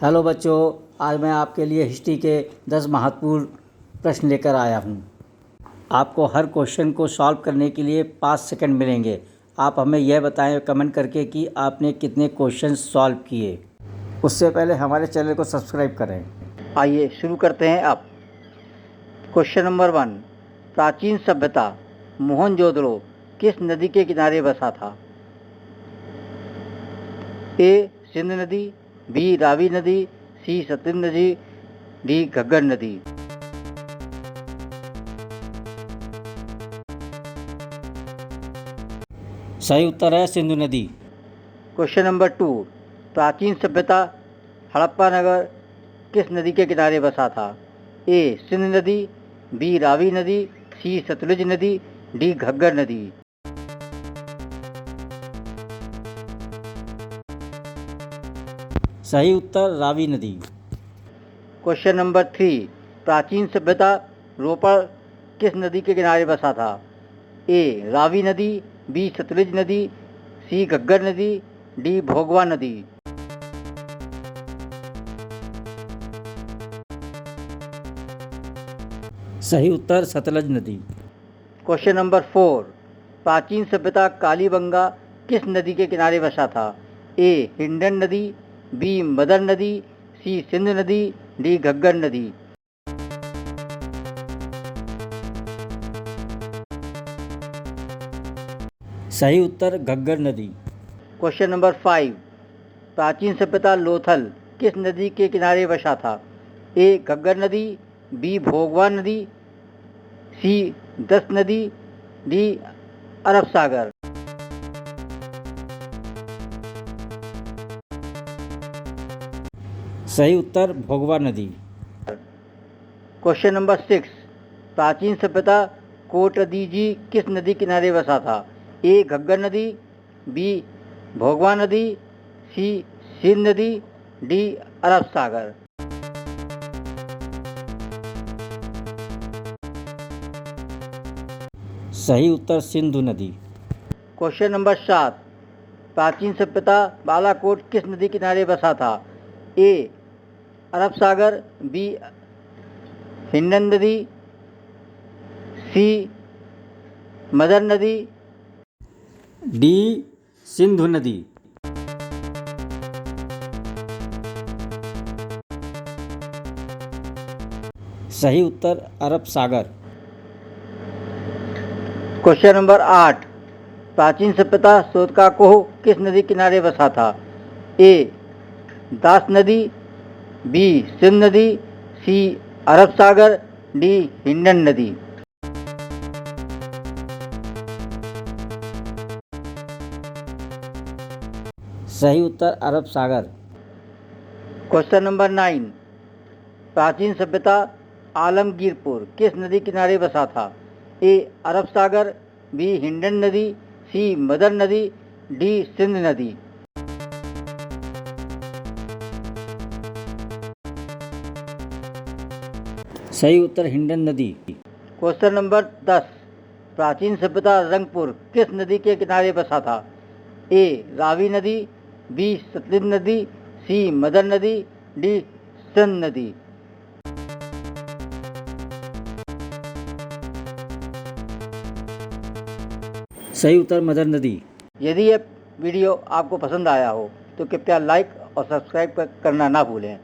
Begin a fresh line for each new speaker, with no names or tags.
Hello बच्चों, आज मैं आपके लिए हिस्ट्री के 10 महत्वपूर्ण प्रश्न लेकर आया हूँ। आपको हर क्वेश्चन को सॉल्व करने के लिए 5 सेकंड मिलेंगे। आप हमें यह बताएं कमेंट करके कि आपने कितने क्वेश्चन सॉल्व किए। उससे पहले हमारे चैनल को सब्सक्राइब करें।
आइए शुरू करते हैं अब। क्वेश्चन नंबर 1, प्राचीन सभ्यता मोहनजोदड़ो किस नदी के किनारे बसा था? ए सिंध नदी, बी रावी नदी, सी सतलुज नदी, डी घग्गर नदी।
सही उत्तर है सिंधु नदी।
क्वेश्चन नंबर 2, प्राचीन सभ्यता हड़प्पा नगर किस नदी के किनारे बसा था? ए सिंध नदी, बी रावी नदी, सी सतलुज नदी, डी घग्गर नदी।
सही उत्तर रावी नदी।
क्वेश्चन नंबर 3, प्राचीन सभ्यता रोपड़ किस नदी के किनारे बसा था? ए रावी नदी, बी सतलुज नदी, सी घग्गर नदी, डी भोगवा नदी।
सही उत्तर सतलज नदी।
क्वेश्चन नंबर 4, प्राचीन सभ्यता कालीबंगा किस नदी के किनारे बसा था? ए हिंडन नदी, बी मदर नदी, सी सिंध नदी, डी घग्गर नदी।
सही उत्तर घग्गर नदी।
क्वेश्चन नंबर 5, प्राचीन सभ्यता लोथल किस नदी के किनारे बसा था? ए घग्गर नदी, बी भोगवा नदी, सी दस नदी, डी अरब सागर।
सही उत्तर भोगवा नदी।
क्वेश्चन नंबर 6, प्राचीन सभ्यता कोटदीजी किस नदी किनारे बसा था? ए घग्गर नदी, बी भोगवा नदी, सी सिंध नदी, डी अरब सागर।
सही उत्तर सिंधु नदी।
क्वेश्चन नंबर 7, प्राचीन सभ्यता बालाकोट किस नदी किनारे बसा था? ए अरब सागर, बी हिंडन नदी, सी मदर नदी,
डी सिंधु नदी। सही उत्तर अरब सागर।
क्वेश्चन नंबर 8, प्राचीन सभ्यता सोतकाकोह किस नदी किनारे बसा था? ए दास नदी, बी सिंध नदी, सी अरब सागर, डी हिंडन नदी।
सही उत्तर अरब सागर।
क्वेश्चन नंबर 9, प्राचीन सभ्यता आलमगीरपुर किस नदी किनारे बसा था? ए अरब सागर, बी हिंडन नदी, सी मदर नदी, डी सिंध नदी।
सही उत्तर हिंडन नदी।
क्वेश्चन नंबर 10, प्राचीन सभ्यता रंगपुर किस नदी के किनारे बसा था? ए रावी नदी, बी सतलुज नदी, सी मदर नदी, डी सिंध नदी।
सही उत्तर मदर नदी।
यदि यह वीडियो आपको पसंद आया हो तो कृपया लाइक और सब्सक्राइब करना ना भूलें।